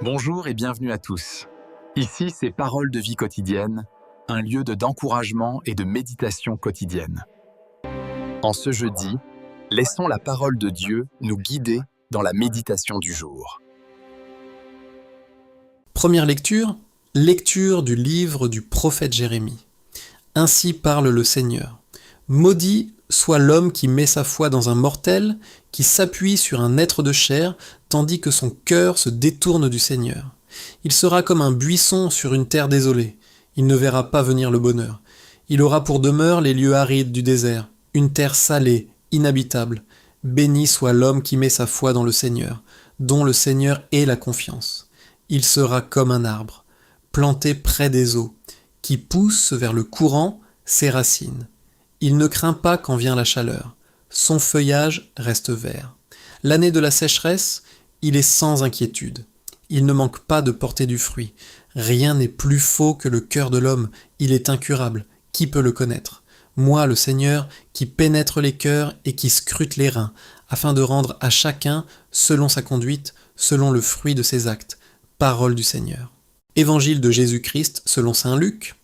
Bonjour et bienvenue à tous. Ici, c'est Paroles de vie quotidienne, un lieu d'encouragement et de méditation quotidienne. En ce jeudi, laissons la parole de Dieu nous guider dans la méditation du jour. Première lecture, lecture du livre du prophète Jérémie. Ainsi parle le Seigneur. Maudit soit l'homme qui met sa foi dans un mortel, qui s'appuie sur un être de chair, tandis que son cœur se détourne du Seigneur. Il sera comme un buisson sur une terre désolée. Il ne verra pas venir le bonheur. Il aura pour demeure les lieux arides du désert, une terre salée, inhabitable. Béni soit l'homme qui met sa foi dans le Seigneur, dont le Seigneur est la confiance. Il sera comme un arbre, planté près des eaux, qui pousse vers le courant ses racines. Il ne craint pas quand vient la chaleur. Son feuillage reste vert. L'année de la sécheresse, il est sans inquiétude. Il ne manque pas de porter du fruit. Rien n'est plus faux que le cœur de l'homme. Il est incurable. Qui peut le connaître? Moi, le Seigneur, qui pénètre les cœurs et qui scrute les reins, afin de rendre à chacun, selon sa conduite, selon le fruit de ses actes. Parole du Seigneur. Évangile de Jésus-Christ selon saint Luc.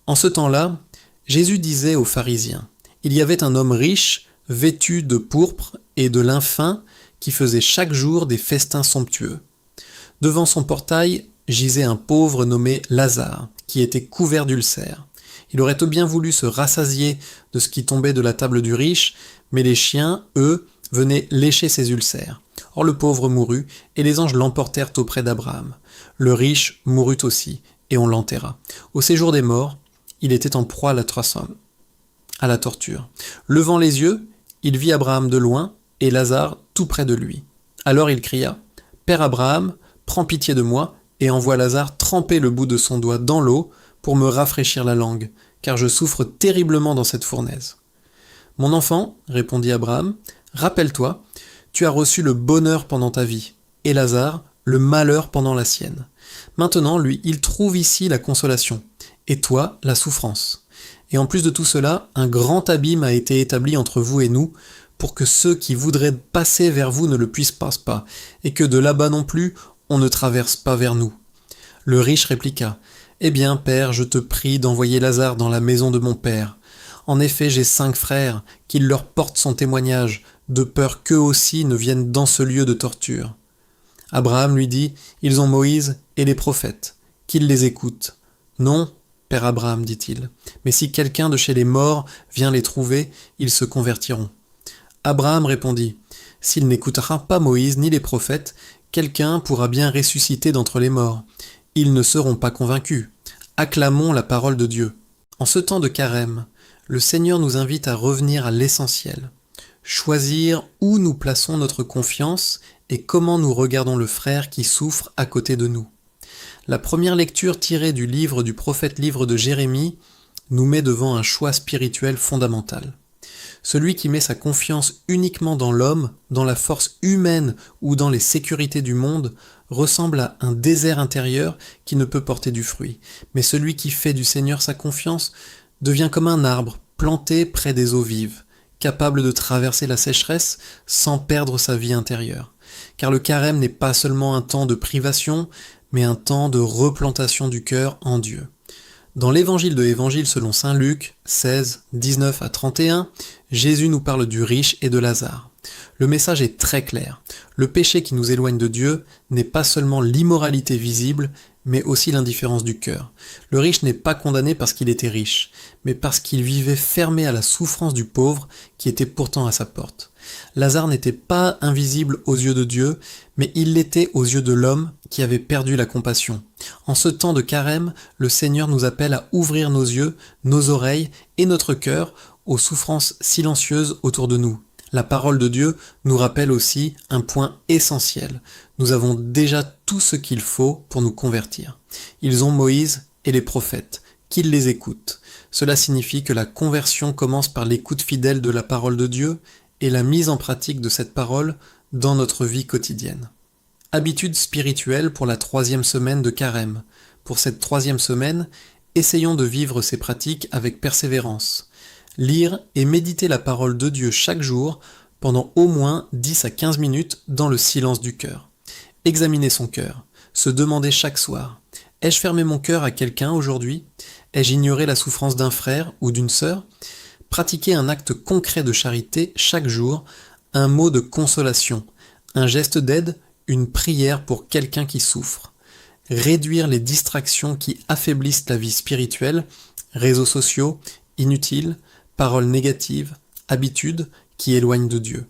En ce temps-là, Jésus disait aux pharisiens, « Il y avait un homme riche, vêtu de pourpre et de lin fin, qui faisait chaque jour des festins somptueux. Devant son portail gisait un pauvre nommé Lazare, qui était couvert d'ulcères. Il aurait bien voulu se rassasier de ce qui tombait de la table du riche, mais les chiens, eux, venaient lécher ses ulcères. Or le pauvre mourut, et les anges l'emportèrent auprès d'Abraham. Le riche mourut aussi, et on l'enterra. Au séjour des morts, il était en proie à la torture. Levant les yeux, il vit Abraham de loin, et Lazare tout près de lui. Alors il cria, « Père Abraham, prends pitié de moi, et envoie Lazare tremper le bout de son doigt dans l'eau pour me rafraîchir la langue, car je souffre terriblement dans cette fournaise. » « Mon enfant, répondit Abraham, rappelle-toi, tu as reçu le bonheur pendant ta vie, et Lazare, le malheur pendant la sienne. Maintenant, lui, il trouve ici la consolation, et toi, la souffrance. Et en plus de tout cela, un grand abîme a été établi entre vous et nous, pour que ceux qui voudraient passer vers vous ne le puissent pas, et que de là-bas non plus, on ne traverse pas vers nous. » Le riche répliqua, « Eh bien, père, je te prie d'envoyer Lazare dans la maison de mon père. En effet, j'ai 5 frères, qu'il leur porte son témoignage, de peur qu'eux aussi ne viennent dans ce lieu de torture. » Abraham lui dit, « Ils ont Moïse et les prophètes, qu'ils les écoutent. »« Non, père Abraham, dit-il, mais si quelqu'un de chez les morts vient les trouver, ils se convertiront. » Abraham répondit, « S'il n'écoutera pas Moïse ni les prophètes, quelqu'un pourra bien ressusciter d'entre les morts. Ils ne seront pas convaincus. Acclamons la parole de Dieu. » En ce temps de carême, le Seigneur nous invite à revenir à l'essentiel. Choisir où nous plaçons notre confiance et comment nous regardons le frère qui souffre à côté de nous. La première lecture tirée du livre du prophète livre de Jérémie nous met devant un choix spirituel fondamental. Celui qui met sa confiance uniquement dans l'homme, dans la force humaine ou dans les sécurités du monde, ressemble à un désert intérieur qui ne peut porter du fruit. Mais celui qui fait du Seigneur sa confiance devient comme un arbre planté près des eaux vives, capable de traverser la sécheresse sans perdre sa vie intérieure. Car le carême n'est pas seulement un temps de privation, mais un temps de replantation du cœur en Dieu. Dans l'évangile de l'Évangile selon saint Luc 16, 19 à 31, Jésus nous parle du riche et de Lazare. Le message est très clair. Le péché qui nous éloigne de Dieu n'est pas seulement l'immoralité visible, mais aussi l'indifférence du cœur. Le riche n'est pas condamné parce qu'il était riche, mais parce qu'il vivait fermé à la souffrance du pauvre qui était pourtant à sa porte. Lazare n'était pas invisible aux yeux de Dieu, mais il l'était aux yeux de l'homme qui avait perdu la compassion. En ce temps de carême, le Seigneur nous appelle à ouvrir nos yeux, nos oreilles et notre cœur aux souffrances silencieuses autour de nous. La parole de Dieu nous rappelle aussi un point essentiel. Nous avons déjà tout ce qu'il faut pour nous convertir. Ils ont Moïse et les prophètes, qu'ils les écoutent. Cela signifie que la conversion commence par l'écoute fidèle de la parole de Dieu et la mise en pratique de cette parole dans notre vie quotidienne. Habitude spirituelle pour la 3e semaine de carême. Pour cette 3e semaine, essayons de vivre ces pratiques avec persévérance. Lire et méditer la parole de Dieu chaque jour pendant au moins 10 à 15 minutes dans le silence du cœur. Examiner son cœur. se demander chaque soir: ai-je fermé mon cœur à quelqu'un aujourd'hui? Ai-je ignoré la souffrance d'un frère ou d'une sœur? Pratiquer un acte concret de charité chaque jour, un mot de consolation, un geste d'aide, une prière pour quelqu'un qui souffre. Réduire les distractions qui affaiblissent la vie spirituelle, réseaux sociaux, inutiles, paroles négatives, habitudes qui éloignent de Dieu.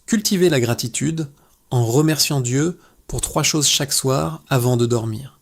Cultiver la gratitude en remerciant Dieu pour 3 choses chaque soir avant de dormir.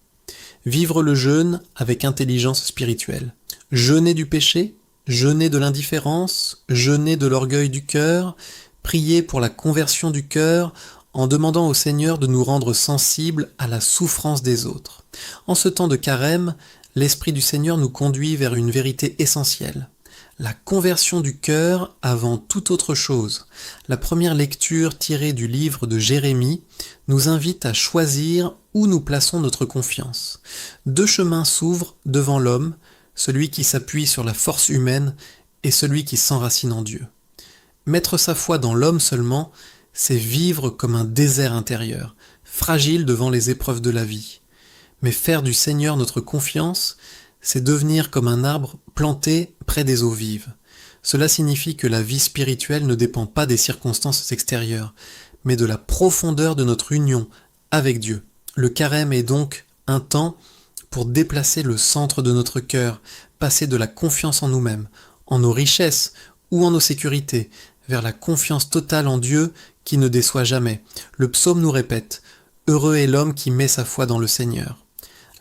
Vivre le jeûne avec intelligence spirituelle. Jeûner du péché, jeûner de l'indifférence, jeûner de l'orgueil du cœur, prier pour la conversion du cœur en demandant au Seigneur de nous rendre sensibles à la souffrance des autres. En ce temps de carême, l'Esprit du Seigneur nous conduit vers une vérité essentielle: la conversion du cœur avant toute autre chose. La première lecture tirée du livre de Jérémie nous invite à choisir où nous plaçons notre confiance. 2 chemins s'ouvrent devant l'homme, celui qui s'appuie sur la force humaine et celui qui s'enracine en Dieu. Mettre sa foi dans l'homme seulement, c'est vivre comme un désert intérieur, fragile devant les épreuves de la vie. Mais faire du Seigneur notre confiance, c'est devenir comme un arbre planté près des eaux vives. Cela signifie que la vie spirituelle ne dépend pas des circonstances extérieures, mais de la profondeur de notre union avec Dieu. Le carême est donc un temps pour déplacer le centre de notre cœur, passer de la confiance en nous-mêmes, en nos richesses ou en nos sécurités, vers la confiance totale en Dieu qui ne déçoit jamais. Le psaume nous répète: « Heureux est l'homme qui met sa foi dans le Seigneur ».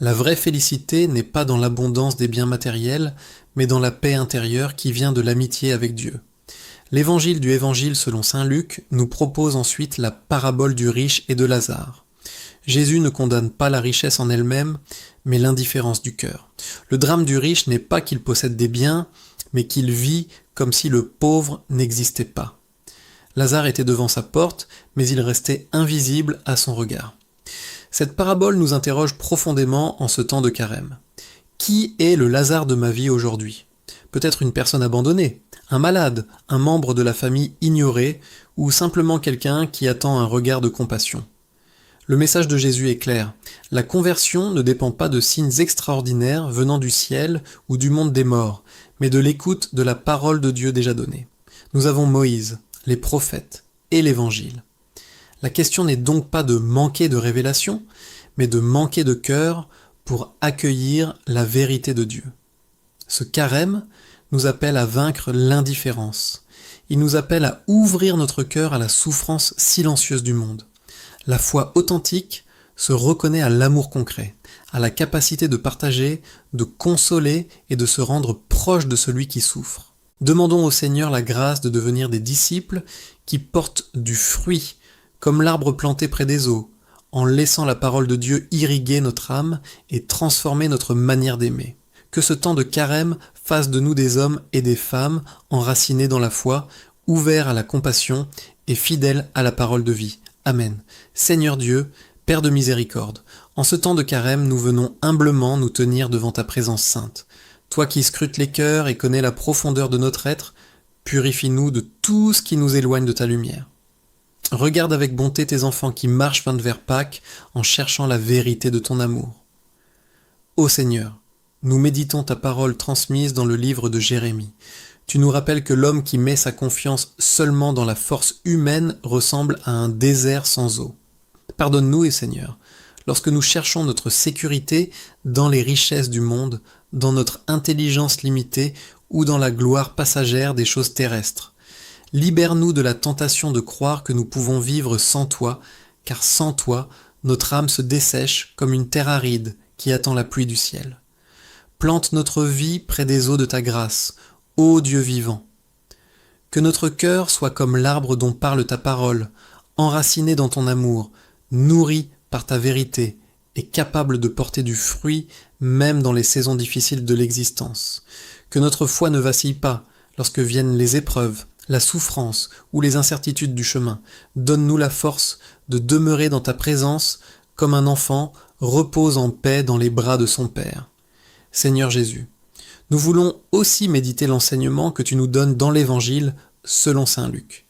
La vraie félicité n'est pas dans l'abondance des biens matériels, mais dans la paix intérieure qui vient de l'amitié avec Dieu. L'évangile du Évangile selon saint Luc nous propose ensuite la parabole du riche et de Lazare. Jésus ne condamne pas la richesse en elle-même, mais l'indifférence du cœur. Le drame du riche n'est pas qu'il possède des biens, mais qu'il vit comme si le pauvre n'existait pas. Lazare était devant sa porte, mais il restait invisible à son regard. Cette parabole nous interroge profondément en ce temps de carême. Qui est le Lazare de ma vie aujourd'hui? Peut-être une personne abandonnée, un malade, un membre de la famille ignoré, ou simplement quelqu'un qui attend un regard de compassion. Le message de Jésus est clair. La conversion ne dépend pas de signes extraordinaires venant du ciel ou du monde des morts, mais de l'écoute de la parole de Dieu déjà donnée. Nous avons Moïse, les prophètes et l'Évangile. La question n'est donc pas de manquer de révélation, mais de manquer de cœur pour accueillir la vérité de Dieu. Ce carême nous appelle à vaincre l'indifférence. Il nous appelle à ouvrir notre cœur à la souffrance silencieuse du monde. La foi authentique se reconnaît à l'amour concret, à la capacité de partager, de consoler et de se rendre proche de celui qui souffre. Demandons au Seigneur la grâce de devenir des disciples qui portent du fruit, comme l'arbre planté près des eaux, en laissant la parole de Dieu irriguer notre âme et transformer notre manière d'aimer. Que ce temps de carême fasse de nous des hommes et des femmes enracinés dans la foi, ouverts à la compassion et fidèles à la parole de vie. Amen. Seigneur Dieu, Père de miséricorde, en ce temps de carême, nous venons humblement nous tenir devant ta présence sainte. Toi qui scrutes les cœurs et connais la profondeur de notre être, purifie-nous de tout ce qui nous éloigne de ta lumière. Regarde avec bonté tes enfants qui marchent vers Pâques en cherchant la vérité de ton amour. Ô Seigneur, nous méditons ta parole transmise dans le livre de Jérémie. Tu nous rappelles que l'homme qui met sa confiance seulement dans la force humaine ressemble à un désert sans eau. Pardonne-nous, Seigneur, lorsque nous cherchons notre sécurité dans les richesses du monde, dans notre intelligence limitée ou dans la gloire passagère des choses terrestres. Libère-nous de la tentation de croire que nous pouvons vivre sans toi, car sans toi, notre âme se dessèche comme une terre aride qui attend la pluie du ciel. Plante notre vie près des eaux de ta grâce, ô Dieu vivant. Que notre cœur soit comme l'arbre dont parle ta parole, enraciné dans ton amour, nourri par ta vérité et capable de porter du fruit même dans les saisons difficiles de l'existence. Que notre foi ne vacille pas lorsque viennent les épreuves, la souffrance ou les incertitudes du chemin. Donne-nous la force de demeurer dans ta présence comme un enfant repose en paix dans les bras de son Père. Seigneur Jésus, nous voulons aussi méditer l'enseignement que tu nous donnes dans l'Évangile selon saint Luc.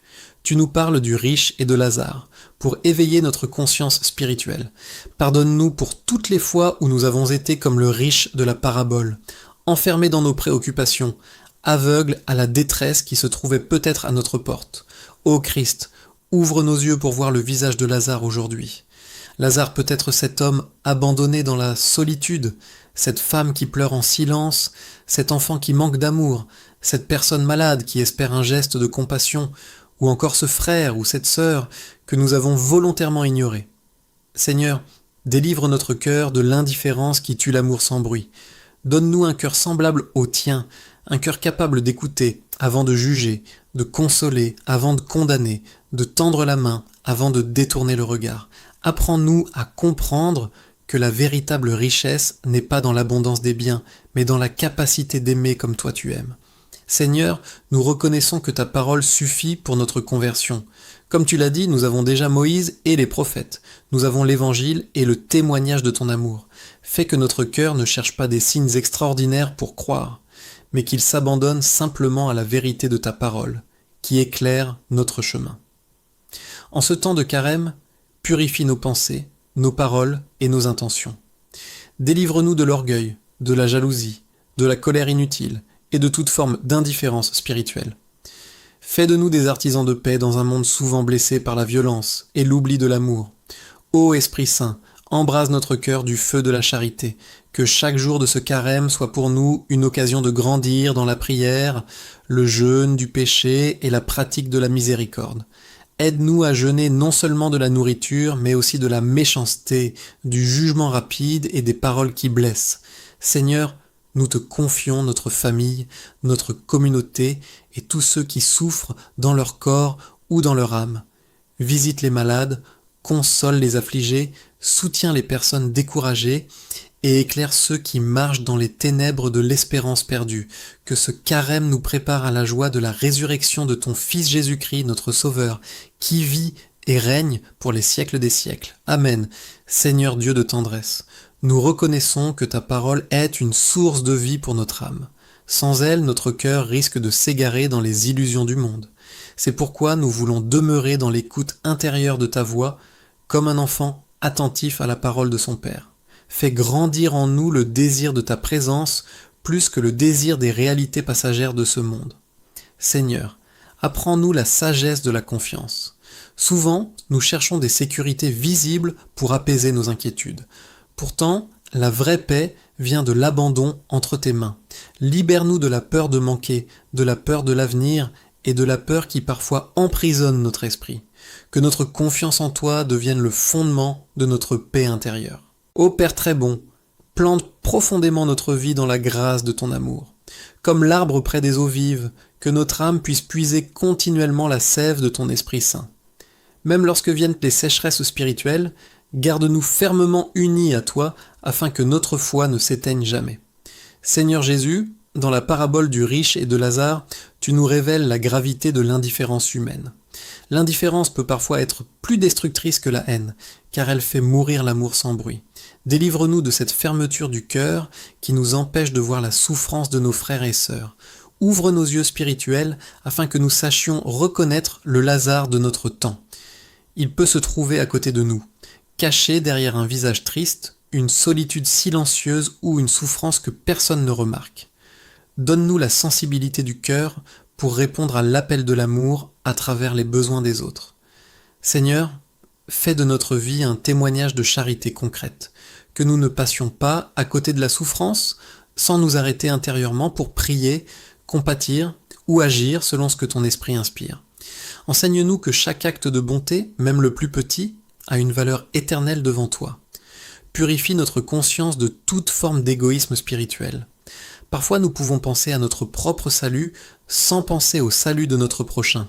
tu nous parles du riche et de Lazare, pour éveiller notre conscience spirituelle. Pardonne-nous pour toutes les fois où nous avons été comme le riche de la parabole, enfermés dans nos préoccupations, aveugles à la détresse qui se trouvait peut-être à notre porte. Ô Christ, ouvre nos yeux pour voir le visage de Lazare aujourd'hui. Lazare peut être cet homme abandonné dans la solitude, cette femme qui pleure en silence, cet enfant qui manque d'amour, cette personne malade qui espère un geste de compassion, ou encore ce frère ou cette sœur que nous avons volontairement ignoré. Seigneur, délivre notre cœur de l'indifférence qui tue l'amour sans bruit. Donne-nous un cœur semblable au tien, un cœur capable d'écouter avant de juger, de consoler avant de condamner, de tendre la main avant de détourner le regard. Apprends-nous à comprendre que la véritable richesse n'est pas dans l'abondance des biens, mais dans la capacité d'aimer comme toi tu aimes. Seigneur, nous reconnaissons que ta parole suffit pour notre conversion. Comme tu l'as dit, nous avons déjà Moïse et les prophètes. Nous avons l'Évangile et le témoignage de ton amour. Fais que notre cœur ne cherche pas des signes extraordinaires pour croire, mais qu'il s'abandonne simplement à la vérité de ta parole, qui éclaire notre chemin. En ce temps de carême, purifie nos pensées, nos paroles et nos intentions. Délivre-nous de l'orgueil, de la jalousie, de la colère inutile et de toute forme d'indifférence spirituelle. Fais de nous des artisans de paix dans un monde souvent blessé par la violence et l'oubli de l'amour. Ô Esprit Saint, embrase notre cœur du feu de la charité, que chaque jour de ce carême soit pour nous une occasion de grandir dans la prière, le jeûne du péché et la pratique de la miséricorde. Aide-nous à jeûner non seulement de la nourriture, mais aussi de la méchanceté, du jugement rapide et des paroles qui blessent. Seigneur, nous te confions notre famille, notre communauté et tous ceux qui souffrent dans leur corps ou dans leur âme. Visite les malades, console les affligés, soutiens les personnes découragées et éclaire ceux qui marchent dans les ténèbres de l'espérance perdue. Que ce carême nous prépare à la joie de la résurrection de ton Fils Jésus-Christ, notre Sauveur, qui vit et règne pour les siècles des siècles. Amen. Seigneur Dieu de tendresse, nous reconnaissons que ta parole est une source de vie pour notre âme. Sans elle, notre cœur risque de s'égarer dans les illusions du monde. C'est pourquoi nous voulons demeurer dans l'écoute intérieure de ta voix, comme un enfant attentif à la parole de son Père. Fais grandir en nous le désir de ta présence plus que le désir des réalités passagères de ce monde. Seigneur, apprends-nous la sagesse de la confiance. Souvent, nous cherchons des sécurités visibles pour apaiser nos inquiétudes. Pourtant, la vraie paix vient de l'abandon entre tes mains. Libère-nous de la peur de manquer, de la peur de l'avenir et de la peur qui parfois emprisonne notre esprit. Que notre confiance en toi devienne le fondement de notre paix intérieure. Ô Père très bon, plante profondément notre vie dans la grâce de ton amour. Comme l'arbre près des eaux vives, que notre âme puisse puiser continuellement la sève de ton Esprit Saint. Même lorsque viennent les sécheresses spirituelles, garde-nous fermement unis à toi afin que notre foi ne s'éteigne jamais. Seigneur Jésus, dans la parabole du riche et de Lazare, tu nous révèles la gravité de l'indifférence humaine. L'indifférence peut parfois être plus destructrice que la haine, car elle fait mourir l'amour sans bruit. Délivre-nous de cette fermeture du cœur qui nous empêche de voir la souffrance de nos frères et sœurs. Ouvre nos yeux spirituels afin que nous sachions reconnaître le Lazare de notre temps. Il peut se trouver à côté de nous, caché derrière un visage triste, une solitude silencieuse ou une souffrance que personne ne remarque. Donne-nous la sensibilité du cœur pour répondre à l'appel de l'amour à travers les besoins des autres. Seigneur, fais de notre vie un témoignage de charité concrète, que nous ne passions pas à côté de la souffrance sans nous arrêter intérieurement pour prier, compatir ou agir selon ce que ton esprit inspire. Enseigne-nous que chaque acte de bonté, même le plus petit, a une valeur éternelle devant toi. Purifie notre conscience de toute forme d'égoïsme spirituel. Parfois nous pouvons penser à notre propre salut sans penser au salut de notre prochain.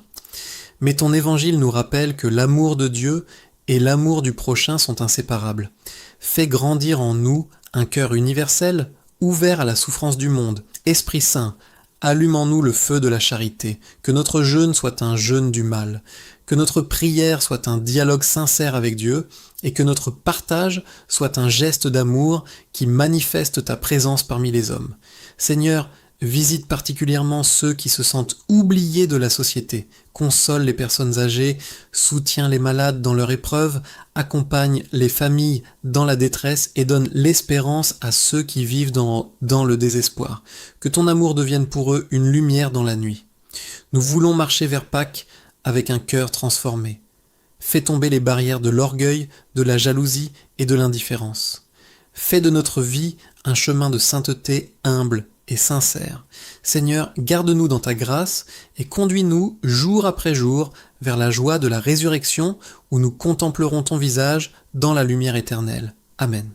Mais ton évangile nous rappelle que l'amour de Dieu et l'amour du prochain sont inséparables. Fais grandir en nous un cœur universel, ouvert à la souffrance du monde. Esprit Saint, allume en nous le feu de la charité, que notre jeûne soit un jeûne du mal, que notre prière soit un dialogue sincère avec Dieu, et que notre partage soit un geste d'amour qui manifeste ta présence parmi les hommes. Seigneur, Visite particulièrement ceux qui se sentent oubliés de la société, console les personnes âgées, soutient les malades dans leur épreuve, accompagne les familles dans la détresse et donne l'espérance à ceux qui vivent dans le désespoir. Que ton amour devienne pour eux une lumière dans la nuit. Nous voulons marcher vers Pâques avec un cœur transformé. Fais tomber les barrières de l'orgueil, de la jalousie et de l'indifférence. Fais de notre vie un chemin de sainteté humble et sincère. Seigneur, garde-nous dans ta grâce et conduis-nous jour après jour vers la joie de la résurrection où nous contemplerons ton visage dans la lumière éternelle. Amen.